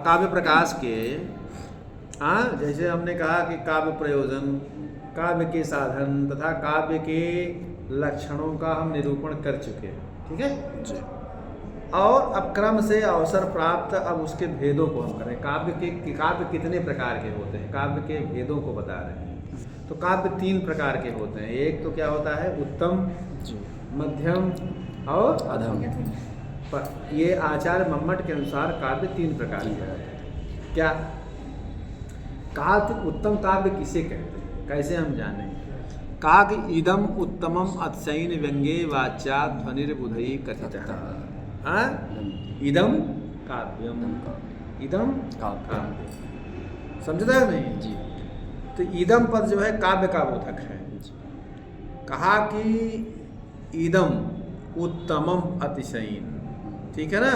काव्य प्रकाश के जैसे हमने कहा कि काव्य प्रयोजन, काव्य के साधन तथा काव्य के लक्षणों का हम निरूपण कर चुके हैं, ठीक है जी। और अब क्रम से अवसर प्राप्त अब उसके भेदों को हम करें। काव्य कितने प्रकार के होते हैं, काव्य के भेदों को बता रहे हैं। तो काव्य 3 प्रकार के होते हैं। एक तो क्या होता है, उत्तम, मध्यम और अधम। ये आचार्य मम्मट के अनुसार काव्य 3 प्रकार के होते हैं। क्या काव्य, उत्तम काव्य किसे कहते हैं, कैसे हम जानें? काव्य इदम उत्तमम अतिशयन व्यंगे वाच्या ध्वनिर्बुधई कथितः। इदम काव्यम, इदम काव्य, समझता है नहीं जी? तो इदम पद जो है काव्य का बोधक है। कहा कि इदम उत्तमम अतिशयन, ठीक है ना?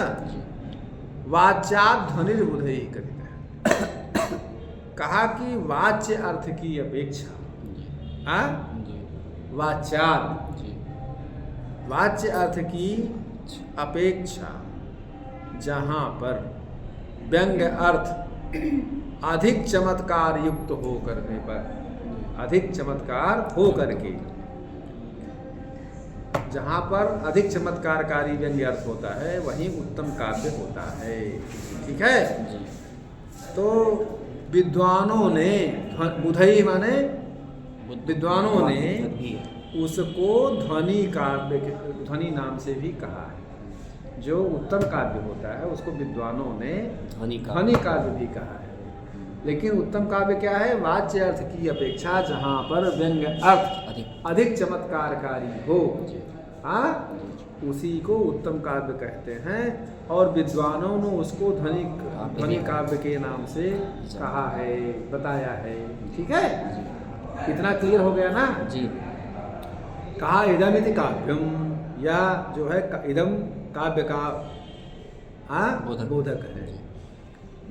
वाच्या ध्वनिर्बुधई कथितः। कहा कि वाच्य अर्थ की अपेक्षा, वाच्य अर्थ की अपेक्षा जहाँ पर व्यंग अर्थ अधिक चमत्कार युक्त हो करने पर, अधिक चमत्कार हो करके, जहाँ पर अधिक चमत्कारकारी व्यंग्य अर्थ होता है वहीं उत्तम काव्य होता है, ठीक है? तो विद्वानों ने, बुधई माने विद्वानों ने उसको ध्वनि काव्य, ध्वनि नाम से भी कहा है। जो उत्तम काव्य होता है उसको विद्वानों ने ध्वनि काव्य भी कहा है। लेकिन उत्तम काव्य क्या है? वाच्य अर्थ की अपेक्षा जहाँ पर व्यंग्य अर्थ अधिक चमत्कारकारी हो, उसी को उत्तम काव्य कहते हैं। और विद्वानों ने उसको ध्वनि काव्य के नाम से कहा है, बताया है, ठीक है? इतना क्लियर हो गया ना जी? कहा इदमिति काव्यम, या जो है इदम काव्य का बोधक है।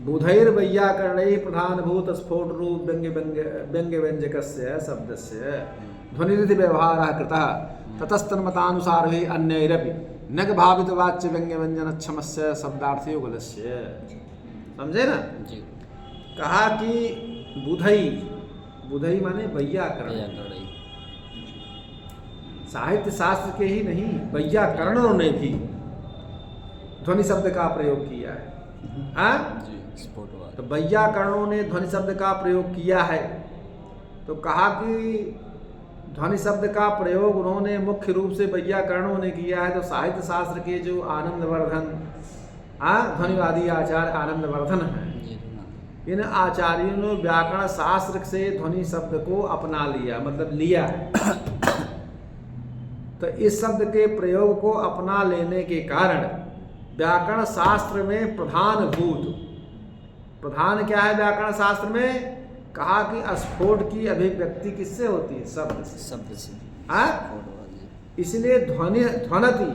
बुधैर वैयाकरणैः प्रधानभूत स्फोट रूप व्यंग्य व्यंजकस्य शब्दस्य ध्वनिरिति व्यवहारः कृतः ततस्तन्मतानुसारे अन्यैरपि नग भावित वाच्य व्यंग्य व्यंजनक्षमस्य शब्दार्थ युगलस्य। समझे ना जी? कहा कि बुधई, बुधई माने वैयाकरण, साहित्य शास्त्र के ही नहीं वैयाकरणों ने भी ध्वनि शब्द का प्रयोग किया है। तो वैयाकरणों ने ध्वनि शब्द का प्रयोग किया है। तो कहा कि ध्वनि शब्द का प्रयोग उन्होंने मुख्य रूप से वैयाकरणों ने किया है। तो साहित्य शास्त्र के जो आनंदवर्धन, ध्वनिवादी आचार्य आनंदवर्धन हैं, इन आचार्यों ने व्याकरण शास्त्र से ध्वनि शब्द को अपना लिया, मतलब लिया है। तो इस शब्द के प्रयोग को अपना लेने के कारण व्याकरण शास्त्र में प्रधान क्या है व्याकरण शास्त्र में? कहा कि स्फोट की अभिव्यक्ति किससे होती है? शब्द से। इसलिए ध्वनति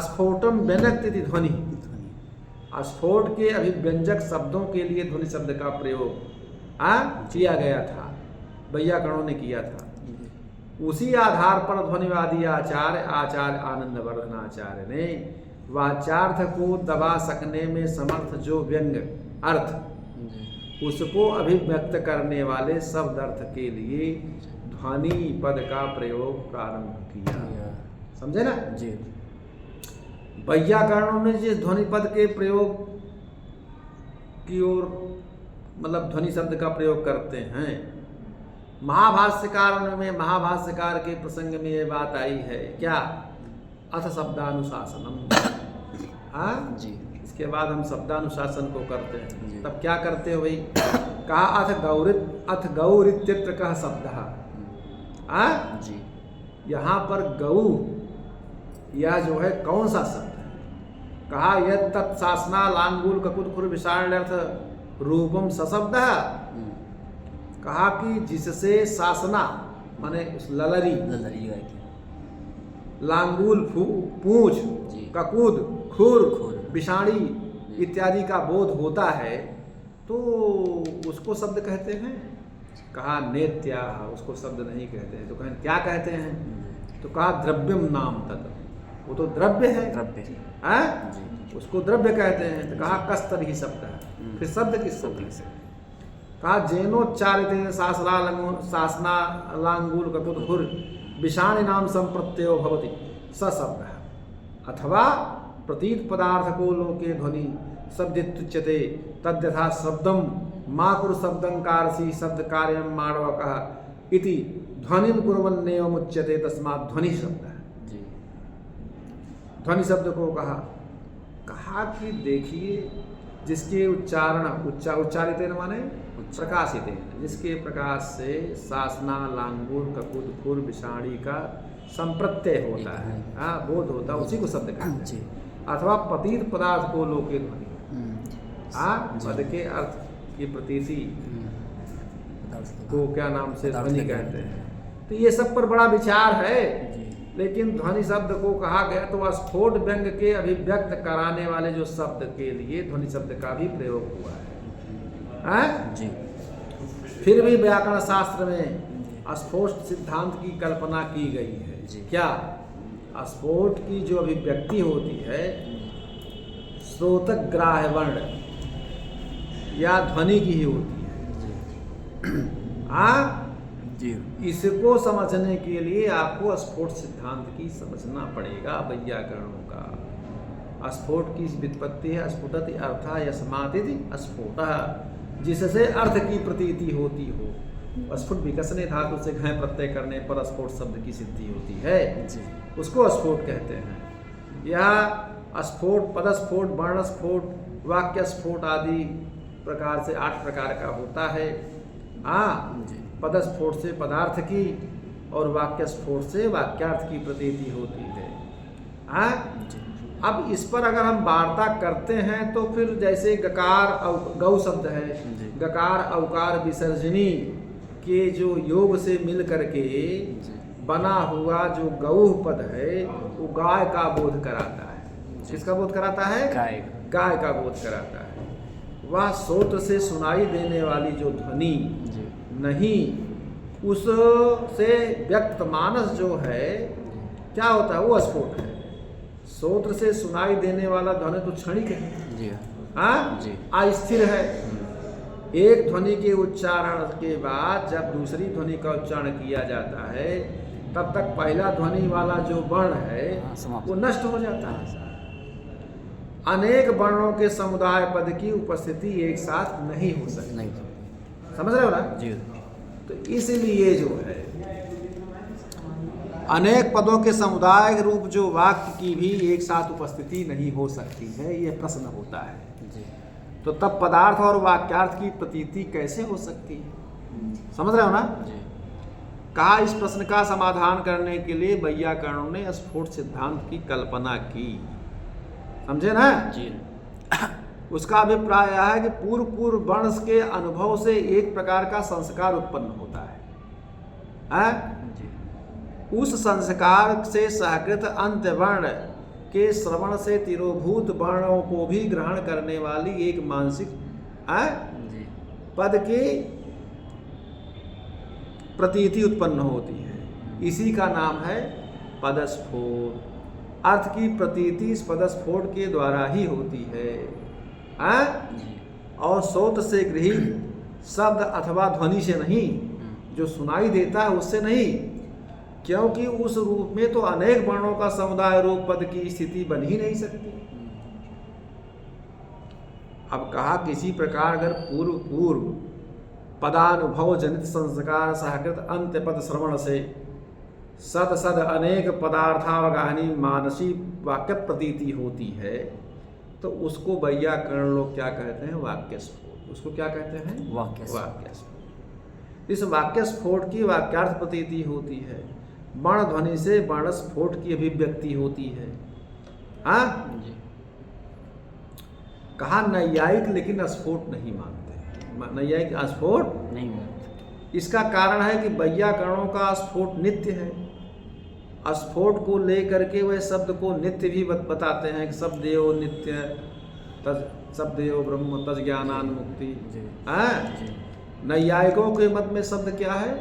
स्फोटम व्यनक्ति ध्वनि, स्फोट के अभिव्यंजक शब्दों के लिए ध्वनि शब्द का प्रयोग किया गया था, वैयाकरणों ने किया था। उसी आधार पर ध्वनिवादी आचार्य आनंदवर्धन आचार्य ने वाच्यार्थ को दबा सकने में समर्थ जो व्यंग्य अर्थ, उसको अभिव्यक्त करने वाले शब्द अर्थ के लिए ध्वनि पद का प्रयोग प्रारंभ किया। समझे ना जी? वैयाकरणों ने जिस ध्वनि पद के प्रयोग की ओर, मतलब ध्वनि शब्द का प्रयोग करते हैं, महाभाष्यकार में, महाभाष्यकार के प्रसंग में ये बात आई है क्या? अथ शब्दानुशासनम। जी, इसके बाद हम शब्दानुशासन को करते हैं। तब क्या करते हो भाई? कहा अथ गौरित्यत्र कह शब्दः। जी, यहाँ पर गौ यह जो है कौन सा शब्द है? कहा यद तत्शासना लांगूल ककुत खुर विषाण्यर्थ रूपम सशब्दः। कहा कि जिससे शासना माने ललरी, लांगूल पूंछ, ककूद खुर, विषाणी इत्यादि का बोध होता है तो उसको शब्द कहते हैं। कहा नेत्या, उसको शब्द नहीं कहते हैं। तो कहें क्या कहते हैं? तो कहा द्रव्यम नाम तत्, वो तो द्रव्य है। उसको द्रव्य कहते हैं। तो कहा कस्तर ही शब्द है, फिर शब्द किस शब्द से? कहा जेनोच्चारित शासना लांगूल ककुतहुर विषाणी नाम संप्रत्ययो भवति स शब्द है। अथवा प्रतीत पदार्थ को लोके ध्वनि शब्दित्युच्यते तद्यथा शब्दम माकुर शब्दं कारसी शब्द कार्यम माणवकः इति ध्वनिं कुर्वन्नेव मुच्यते तस्मात् ध्वनि शब्द है। ध्वनि शब्द को कहा कि देखिए जिसके उच्चारित माने प्रकाशित, जिसके प्रकाश से शासना लांगूर ककुत खुर विषाणी का संप्रत्यय होता है, बोध होता है, उसी को शब्द कहते हैं। अथवा पतित पदार्थ को लोके ध्वनि, पद के अर्थ की प्रतीति को क्या नाम से ध्वनि कहते हैं। तो ये सब पर बड़ा विचार है, लेकिन ध्वनि शब्द को कहा गया तो स्फोट व्यंग के अभिव्यक्त कराने वाले जो शब्द के लिए ध्वनि शब्द का भी प्रयोग हुआ है, जी। फिर भी व्याकरण शास्त्र में स्फोट सिद्धांत की कल्पना की गई है, जी। क्या स्फोट की जो अभिव्यक्ति होती है श्रोतग्राह्य वर्ण या ध्वनि की ही होती है, जी। इसको समझने के लिए आपको स्फोट सिद्धांत की समझना पड़ेगा, व्याकरणों का। स्फोट की व्युत्पत्ति है स्फुटति अर्था यस्मादिति स्फोटः, जिससे अर्थ की प्रतीति होती हो। स्फुट विकसने धातु से घय प्रत्यय करने पर स्फोट शब्द की सिद्धि होती है, जी। उसको स्फोट कहते हैं। यह स्फोट पदस्फोट वर्णस्फोट वाक्य स्फोट आदि प्रकार से 8 प्रकार का होता है। पदस्फोट से पदार्थ की और वाक्य स्फोट से वाक्यार्थ की प्रतीति होती है। अब इस पर अगर हम वार्ता करते हैं तो फिर जैसे गकार गौ शब्द है, गकार अवकार विसर्जनी के जो योग से मिल करके बना हुआ जो गौ पद है वो गाय का बोध कराता है। किसका बोध कराता है? गाय का बोध कराता है। वह श्रोत्र से सुनाई देने वाली जो ध्वनि नहीं, उससे व्यक्त मानस जो है क्या होता है, वो स्फोट है। श्रोत्र से सुनाई देने वाला ध्वनि तो क्षणिक है, अस्थिर है। एक ध्वनि के उच्चारण के बाद जब दूसरी ध्वनि का उच्चारण किया जाता है तब तक पहला ध्वनि वाला जो वर्ण है वो नष्ट हो जाता है। अनेक वर्णों के समुदाय पद की उपस्थिति एक साथ नहीं हो सकती, समझ रहे हो ना जी। तो इसलिए जो है अनेक पदों के समुदाय रूप जो वाक्य की भी एक साथ उपस्थिति नहीं हो सकती है, ये प्रश्न होता है जी। तो तब पदार्थ और वाक्यार्थ की प्रतीति कैसे हो सकती है, समझ रहे हो ना जी। कहा इस प्रश्न का समाधान करने के लिए वैयाकरणों ने स्फोट सिद्धांत की कल्पना की, समझे ना जी। उसका अभिप्राय यह है कि पूर्व वर्ण के अनुभव से एक प्रकार का संस्कार उत्पन्न होता है, उस संस्कार से सहकृत अंत्य वर्ण के श्रवण से तिरोभूत वर्णों को भी ग्रहण करने वाली एक मानसिक पद की प्रतीति उत्पन्न होती है। इसी का नाम है पदस्फोट। अर्थ की प्रतीति इस पदस्फोट के द्वारा ही होती है, और श्रोत से गृहीत शब्द अथवा ध्वनि से नहीं, जो सुनाई देता है उससे नहीं, क्योंकि उस रूप में तो अनेक वर्णों का समुदाय रूप पद की स्थिति बन ही नहीं सकती। अब कहा किसी प्रकार अगर पूर्व पदानुभव जनित संस्कार सहकृत अंत्य पद श्रवण से सद अनेक पदार्थावगाहनी मानसी वाक्य प्रतीति होती है, तो उसको वैयाकरण लोग क्या कहते हैं? वाक्य स्फोट। उसको क्या कहते हैं? वाक्य स्फोट। इस वाक्य स्फोट की वाक्यार्थ प्रतीति होती है, वर्ण ध्वनि से वर्ण स्फोट की अभिव्यक्ति होती है। कहा नैयायिक लेकिन स्फोट नहीं मानते, नैयायिक स्फोट नहीं मानते। इसका कारण है कि वैयाकरणों का स्फोट नित्य है। स्फोट को लेकर के वह शब्द को नित्य भी बताते हैं कि शब्देयो नित्य शब्देयो ब्रह्म तज ज्ञानान मुक्ति। नैयायिकों के मत में शब्द क्या है?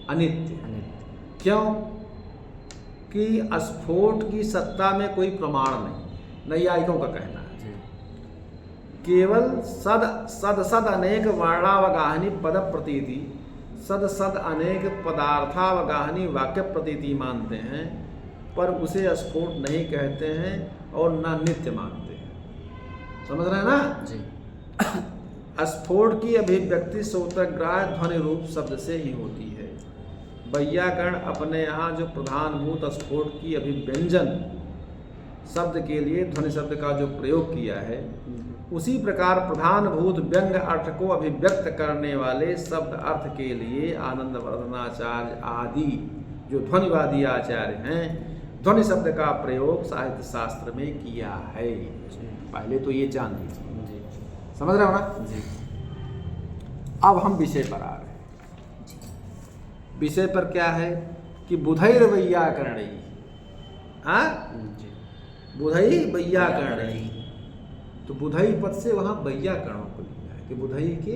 अनित्य। क्यों? कि स्फोट की सत्ता में कोई प्रमाण नहीं, नैयायिकों का कहना है। केवल सद सद सद अनेक वर्णावगाहनी पद प्रतीति, सद सद अनेक पदार्थावगाहनी वाक्य प्रतीति मानते हैं, पर उसे स्फोट नहीं कहते हैं और न नित्य मानते हैं। समझ रहे हैं ना जी। स्फोट की अभिव्यक्ति श्रोत्रग्राह्य ध्वनि रूप शब्द से ही होती है। वैयाकरण अपने यहाँ जो प्रधानभूत स्फोट की अभिव्यंजन शब्द के लिए ध्वनि शब्द का जो प्रयोग किया है, उसी प्रकार प्रधानभूत व्यंग अर्थ को अभिव्यक्त करने वाले शब्द अर्थ के लिए आनंदवर्धनाचार्य आदि जो ध्वनिवादी आचार्य हैं, ध्वनि शब्द का प्रयोग साहित्य शास्त्र में किया है। पहले तो ये जान लीजिए, समझ रहे हो ना जी। अब हम विषय पर आ रहे हैं। विषय पर क्या है कि बुधैर वैयाकरण, हाँ बुधई वैयाकरण, तो बुधई पद से वहाँ वैयाकरणों को लिया है कि बुधई के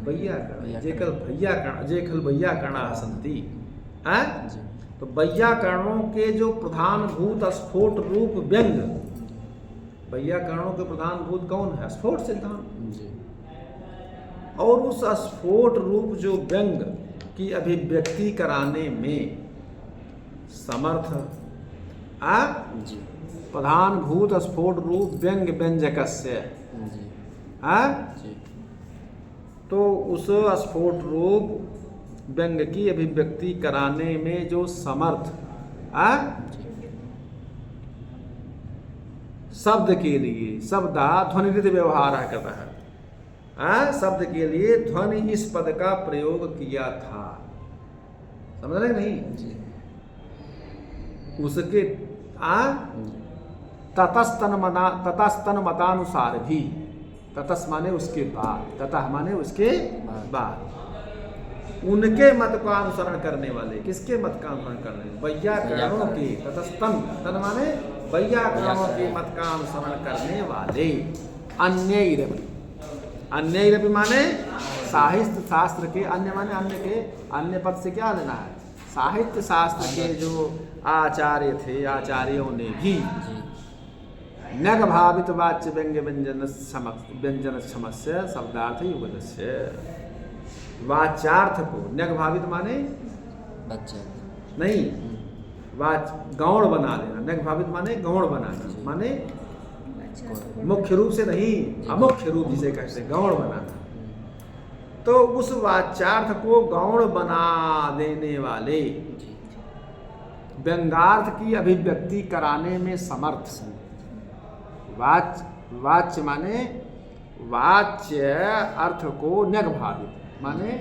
वैयाकरण, जेखल वैयाकरण जेखल वैयाकरणा सन्ति, हाँ। तो वैयाकरणों के जो प्रधानभूत स्फोट रूप व्यंग, वैयाकरणों के प्रधानभूत कौन है? स्फोट सिद्धांत। और उस स्फोट रूप जो व्यंग की अभिव्यक्ति कराने में समर्थ प्रधानभूत स्फोट रूप व्यंग व्यंजकस्य, तो उस स्फोट रूप व्यंग की अभिव्यक्ति कराने में जो समर्थ शब्द के लिए शब्दा ध्वनिरित व्यवहार करता है, शब्द के लिए ध्वनि इस पद का प्रयोग किया था। समझ रहे नहीं जी? उसके ततस्तन मतानुसार भी, ततस माने उसके बाद, ततः माने उसके बाद, उनके मत का अनुसरण करने वाले, किसके मत का अनुसरण करने? वैयाकरणों के, ततस्तन तन माने वैयाकरणों के मत का अनुसरण करने वाले, अन्यैरपि, अन्यैरपि माने साहित्य शास्त्र के, अन्य माने अन्य के, अन्य पद से क्या लेना है? साहित्य शास्त्र के जो आचार्य थे, आचार्यों ने भी नग भावित वाच्य व्यंग्य व्यंजन समस्य शब्दार्थ युगलस्य, वाच्यार्थ को नग भावित माने नहीं, वाच गौण बना लेना, नग भावित माने गौण बनाना, माने मुख्य रूप से नहीं, अमुख्य रूप जिसे कहते हैं, गौण बनाना। तो उस वाच्यार्थ को गौण बना देने वाले व्यंगार्थ की अभिव्यक्ति कराने में समर्थ, वाच्य माने वाच्य अर्थ को नग भावित माने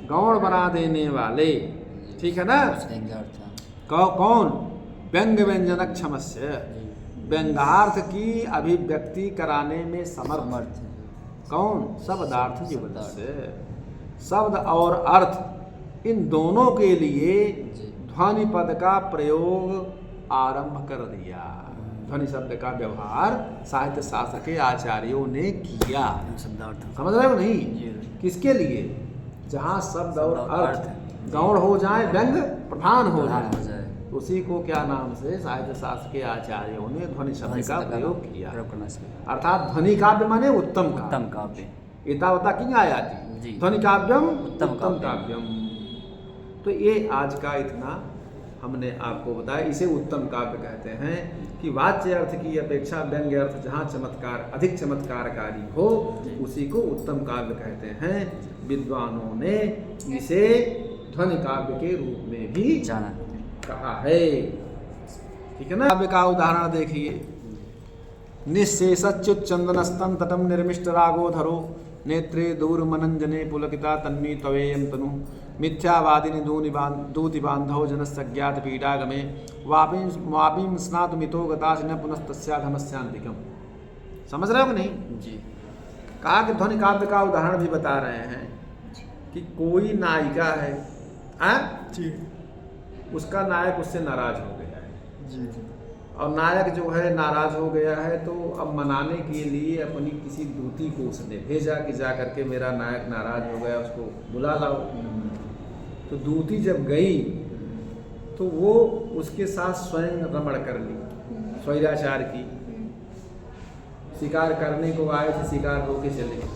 गौण बना देने वाले, ठीक है ना? कौन? व्यंग व्यंजनक क्षमस्य, व्यंगार्थ की अभिव्यक्ति कराने में समर्थ कौन? शब्दार्थ युगलस्य, शब्द और अर्थ इन दोनों के लिए ध्वनि पद का प्रयोग आरंभ कर दिया। ध्वनि शब्द का व्यवहार साहित्य शास्त्र के आचार्यों ने किया। समझ रहे हो नहीं? किसके लिए? जहाँ शब्द और अर्थ गौण हो जाए, व्यंग प्रधान हो जाए, उसी को क्या नाम से साहित्य शास्त्र के आचार्यों ने ध्वनि शब्द का प्रयोग किया। अर्थात ध्वनि काव्य माने उत्तम काव्य, एतावता की आयाति, ध्वनि काव्यम उत्तम काव्यम। तो ये आज का इतना हमने आपको बताया, इसे उत्तम काव्य कहते हैं कि वाच्य अर्थ की अपेक्षा व्यंग्य अर्थ जहाँ चमत्कार अधिक चमत्कारकारी हो, उसी को उत्तम काव्य कहते हैं। विद्वानों ने इसे ध्वनि काव्य के रूप में भी जाना कहा है, ठीक है ना? काव्य का उदाहरण देखिए, निःशेषच्युत चंदनस्तम तटम निर्मिष्ट रागोधरो नेत्रे दूर मनंजने पुलकिता तन्मी तवेयम तनु मिथ्यावादिनी दूति बांधव जनसज्ञात पीडागमे वापीम स्नातुमितो गताश न पुनस्तस्याघमस्यांतिकम। समझ रहे हो नहीं जी? कहा कि ध्वनि काव्य का उदाहरण भी बता रहे हैं कि कोई नायिका है, जी, उसका नायक उससे नाराज हो गया है जी, और नायक जो है नाराज हो गया है, तो अब मनाने के लिए अपनी किसी दूती को उसने भेजा कि जा करके मेरा नायक नाराज हो गया, उसको बुला लाओ। तो दूती जब गई तो वो उसके साथ स्वयं रमण कर ली, स्वैराचार की। शिकार करने को आए थे, शिकार होके चले गए।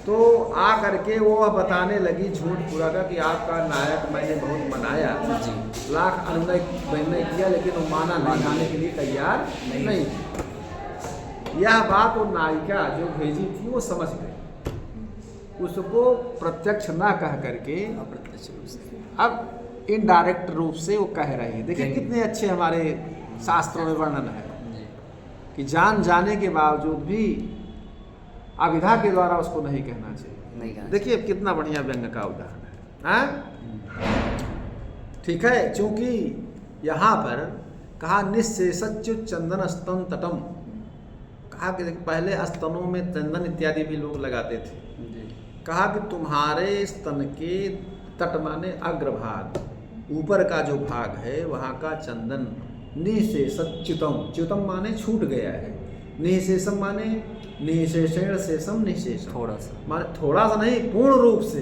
तो आ करके वो बताने लगी झूठ पूरा का कि आपका नायक मैंने बहुत मनाया, लाख अनुनय मैंने किया, लेकिन वो माना नहीं, खाने के लिए तैयार नहीं। यह बात वो नायिका जो भेजी थी वो समझ गई, उसको प्रत्यक्ष ना कह करके अब इनडायरेक्ट रूप से वो कह रही है। देखिए कितने अच्छे हमारे शास्त्रों में वर्णन है कि जान जाने के बावजूद भी अविधा के द्वारा उसको नहीं कहना चाहिए। देखिए कितना बढ़िया व्यंग का उदाहरण है। ठीक है, चूंकि यहाँ पर कहा निःशेषच्युत चंदन स्तन तटम, कहा कि पहले स्तनों में चंदन इत्यादि भी लोग लगाते थे। कहा कि तुम्हारे स्तन के तट माने अग्रभाग, ऊपर का जो भाग है वहाँ का चंदन निःशेषच्युतम, च्युतम माने छूट गया है, निःशेषम माने निःशेषेण शेषम निःशेषम, थोड़ा सा माने थोड़ा सा नहीं, पूर्ण रूप से।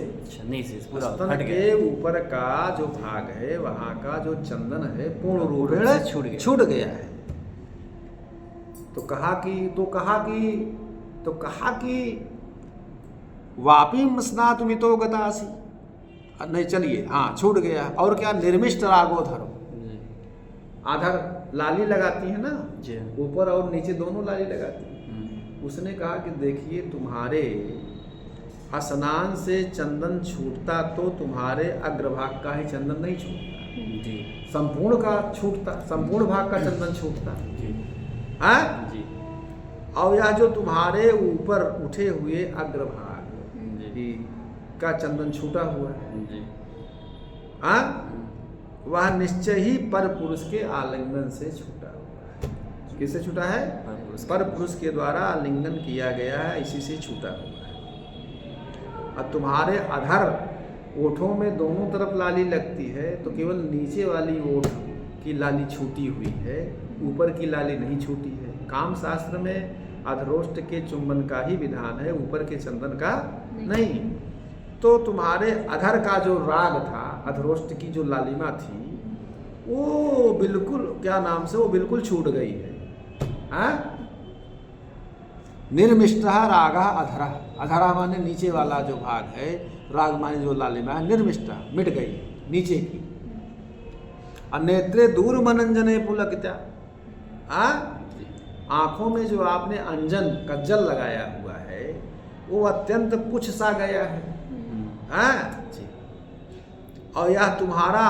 स्तन के ऊपर का जो भाग है वहाँ का जो चंदन है पूर्ण रूप से छूट गया है। तो कहा कि वापी स्नातुमितो गतासी, नहीं चलिए, हाँ छूट गया। और क्या, निर्मिष्ट रागोधर, आधर लाली लगाती है ना, ऊपर और नीचे दोनों लाली लगाती है। उसने कहा कि देखिए तुम्हारे स्नान से चंदन छूटता तो तुम्हारे अग्रभाग का ही चंदन नहीं छूटता, संपूर्ण का छूटता, संपूर्ण भाग का चंदन छूटता है। और यह जो तुम्हारे ऊपर उठे हुए अग्रभाग का चंदन छूटा हुआ है, वह निश्चय ही पर पुरुष के आलिंगन से छूटा हुआ है। किससे छूटा है? पर पुरुष के द्वारा आलिंगन किया गया है, इसी से छूटा हुआ है। अब तुम्हारे अधर ओठों में दोनों तरफ लाली लगती है, तो केवल नीचे वाली ओठ की लाली छूटी हुई है, ऊपर की लाली नहीं छूटी है। काम शास्त्र में अधरोष्ट के चुंबन का ही विधान है, ऊपर के चंदन का नहीं। तो तुम्हारे अधर का जो राग था, अधरोष्ट की जो लालिमा थी, वो बिल्कुल क्या नाम से, वो बिल्कुल छूट गई है। निर्मिष्ट राग अधरा, अधरा माने नीचे वाला जो भाग है, राग माने जो लालिमा है, निर्मिष्ट मिट गई नीचे की। नेत्रे दूर मनंजने पुलकिता, आंखों में जो आपने अंजन कज्जल लगाया हुआ है वो अत्यंत पुछ सा गया है। और यह तुम्हारा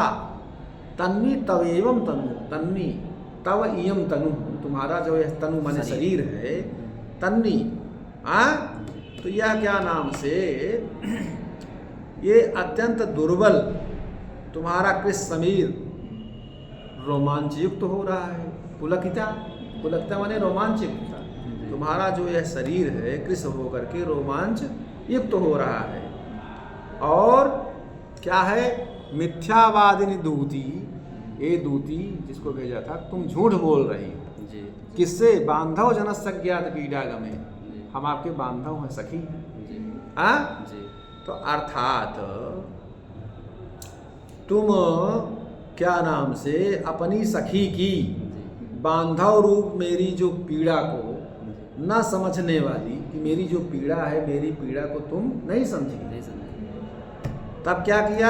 तन्वी तव एवं तनु, तन्वी तव इयम तनु, तुम्हारा जो यह तनु माने शरीर है, तन्वी, तो यह क्या नाम से, ये अत्यंत दुर्बल तुम्हारा कृष समीर रोमांच युक्त हो रहा है। पुलकिता, पुलकिता माने रोमांच युक्त, तुम्हारा जो यह शरीर है कृष होकर के रोमांच युक्त हो रहा है। और क्या है, मिथ्यावादिनी दूती, ये दूती जिसको भेजा था, तुम झूठ बोल रही हो। किससे? बांधव जनस सज्ञात पीड़ागमे, हम आपके बांधव हैं, सखी हैं। तो अर्थात तुम क्या नाम से अपनी सखी की बांधव रूप मेरी जो पीड़ा को न समझने वाली, कि मेरी जो पीड़ा है, मेरी पीड़ा को तुम नहीं समझी, तब क्या किया?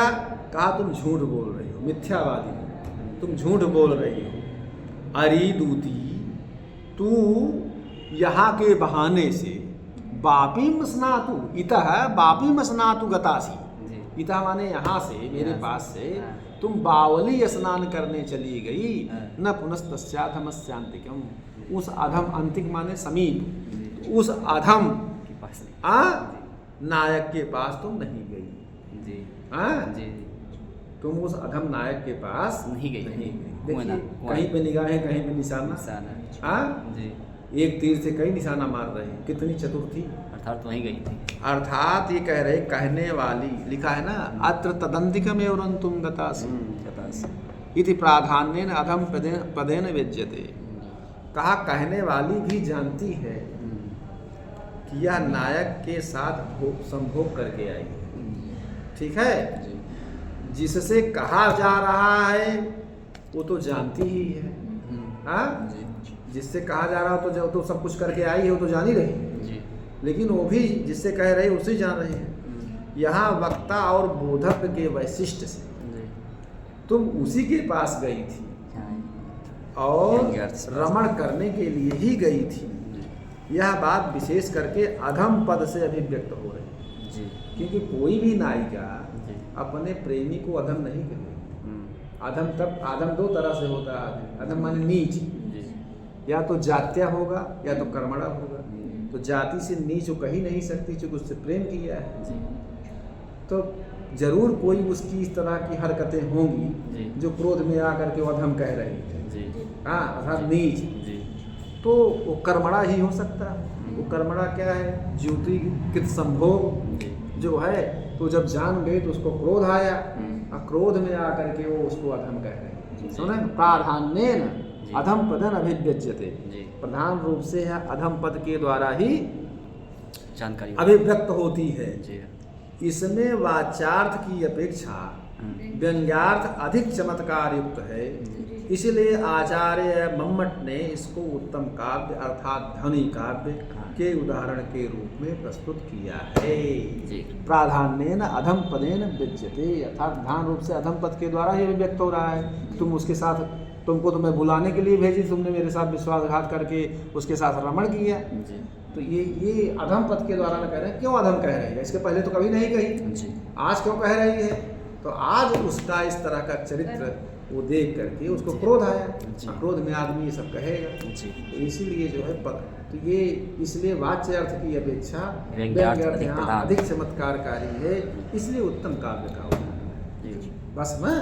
कहा तुम झूठ बोल रही हो, मिथ्यावादी, तुम झूठ बोल रही हो। अरी दूती, तू यहाँ के बहाने से बापीम स्नातु, इतः बापीम स्नातु गतासी, इतः माने यहाँ से, मेरे पास से तुम बावली स्नान करने चली गई, न पुनस्तस्याधमस्यांतिकम, उस अधम, अंतिक माने समीप, उस अधम नायक के पास तुम नहीं गई। तुम उस अधम नायक के पास नहीं गई। देखिए कहीं पे निगाहें, कहीं पे निशाना, एक तीर से कई निशाना मार रहे हैं, कितनी चतुर थी, अर्थात वहीं गई थी। अर्थात ये कह रहे, कहने वाली, लिखा है ना, अत्र तदंतिकमेव तुम गतासि इति प्राधान्येन अधम पदेन व्यज्यते। कहा कहने वाली भी जानती है कि यह नायक के साथ संभोग करके आई है, ठीक है। जिससे कहा जा रहा है वो तो जानती ही है, जिससे कहा जा रहा हो तो जब तो सब कुछ करके आई हो तो जान ही रही, जी। लेकिन वो भी जिससे कह रहे उसे जान रहे हैं। यहाँ वक्ता और बोधक के वैशिष्ट से जी। तुम उसी के पास गई थी और रमण करने के लिए ही गई थी। यह बात विशेष करके अधम पद से अभिव्यक्त हो रही जी। क्योंकि कोई भी नायिका जी। अपने प्रेमी को अधम नहीं करेगी। अधम दो तरह से होता है। अधम माने नीच, जी। या तो जात्या होगा या तो कर्मणा होगा। तो जाति से नीच वो कही नहीं सकती क्योंकि उससे प्रेम किया है। जी। तो जरूर कोई उसकी इस तरह की हरकतें जी। होंगी जो क्रोध में आकर के वो अधम कह रही है। जी। हाँ, अर्थात नीच। जी। तो वो कर्मणा ही हो सकता है। वो कर्मणा क्या है? ज्योतिकृत संभोग जी। जो है। तो जब जान गए तो उसको क्रोध आया और क्रोध में आकर के वो उसको अधम कह रहे हैं। सुने, प्राधान्येन अधम पदन अभिव्यज्यते। प्रधान रूप से है अधम पद के द्वारा ही जानकारी अभिव्यक्त होती है। जी। इसमें वाच्यार्थ की अपेक्षा व्यंग्यार्थ अधिक चमत्कार युक्त है। इसलिए आचार्य मम्मट ने इसको उत्तम काव्य अर्थात ध्वनि काव्य के उदाहरण के रूप में प्रस्तुत किया है। प्राधान्येन अधम पदेन विद्यते, अर्थात प्रधान रूप से अधम पद के द्वारा ही व्यक्त हो रहा है। तुम उसके साथ, तुमको तो मैं बुलाने के लिए भेजी, तुमने मेरे साथ विश्वासघात करके उसके साथ रमण किया। तो ये अधम पद के द्वारा कह रहे हैं। क्यों अधम कह रहे हैं? इसके पहले तो कभी नहीं कही, आज क्यों कह रही है? तो आज उसका इस तरह का चरित्र वो देख करके उसको क्रोध आया। क्रोध में आदमी ये सब कहेगा। तो इसीलिए जो है पद, तो ये इसलिए वाच्य अर्थ की अपेक्षा व्यंग्यार्थ यहाँ अधिक चमत्कारकारी है। इसलिए उत्तम काव्य का उदाहरण है। बस मैं